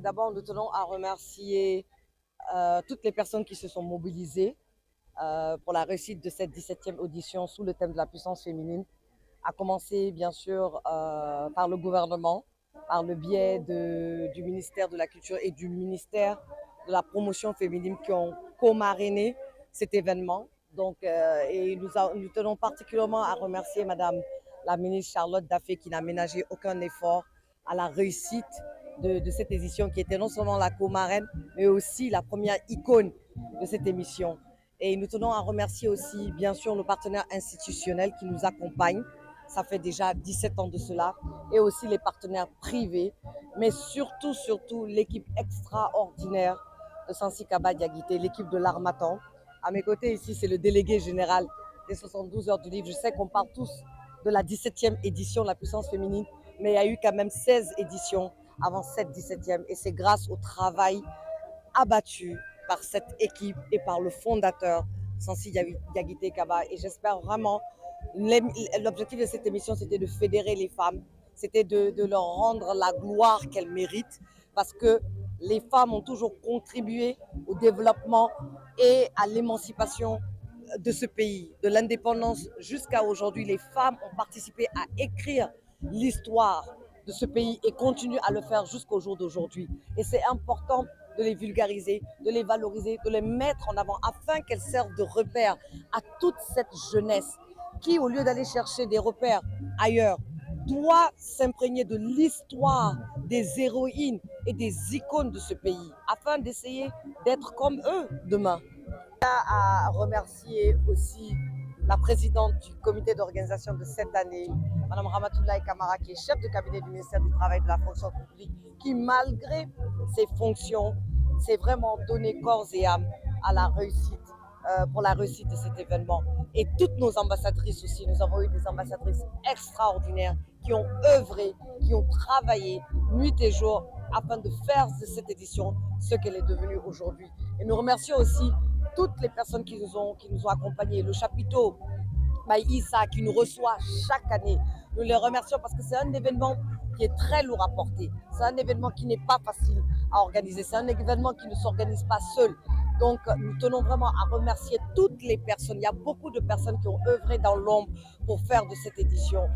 D'abord, nous tenons à remercier toutes les personnes qui se sont mobilisées pour la réussite de cette 17e audition sous le thème de la puissance féminine, à commencer bien sûr par le gouvernement, par le biais du ministère de la Culture et du ministère de la Promotion féminine qui ont co-marrainé cet événement. Et nous tenons particulièrement à remercier Madame la ministre Charlotte Daffé qui n'a ménagé aucun effort à la réussite de cette édition qui était non seulement la co-marraine, mais aussi la première icône de cette émission. Et nous tenons à remercier aussi, bien sûr, nos partenaires institutionnels qui nous accompagnent. Ça fait déjà 17 ans de cela. Et aussi les partenaires privés, mais surtout, l'équipe extraordinaire de Sansi Kaba Diaguité, l'équipe de l'Armatan. À mes côtés ici, c'est le délégué général des 72 heures du livre. Je sais qu'on parle tous de la 17e édition de la puissance féminine, mais il y a eu quand même 16 éditions avant cette 17e. Et c'est grâce au travail abattu par cette équipe et par le fondateur, Sansi Diaguité Kaba. Et j'espère vraiment, l'objectif de cette émission, c'était de fédérer les femmes, c'était de leur rendre la gloire qu'elles méritent, parce que les femmes ont toujours contribué au développement et à l'émancipation de ce pays. De l'indépendance jusqu'à aujourd'hui, les femmes ont participé à écrire l'histoire de ce pays et continuent à le faire jusqu'au jour d'aujourd'hui. Et c'est important de les vulgariser, de les valoriser, de les mettre en avant afin qu'elles servent de repère à toute cette jeunesse qui, au lieu d'aller chercher des repères ailleurs, doit s'imprégner de l'histoire des héroïnes et des icônes de ce pays afin d'essayer d'être comme eux demain. À remercier aussi la présidente du comité d'organisation de cette année, Mme Ramatoulaye Kamara, qui est chef de cabinet du ministère du Travail et de la fonction publique, qui, malgré ses fonctions, s'est vraiment donné corps et âme à la réussite, pour la réussite de cet événement. Et toutes nos ambassadrices aussi, nous avons eu des ambassadrices extraordinaires qui ont œuvré, qui ont travaillé nuit et jour afin de faire de cette édition ce qu'elle est devenue aujourd'hui. Et nous remercions aussi toutes les personnes qui nous ont accompagnés, le chapiteau Maïssa qui nous reçoit chaque année. Nous les remercions parce que c'est un événement qui est très lourd à porter. C'est un événement qui n'est pas facile à organiser. C'est un événement qui ne s'organise pas seul. Donc, nous tenons vraiment à remercier toutes les personnes. Il y a beaucoup de personnes qui ont œuvré dans l'ombre pour faire de cette édition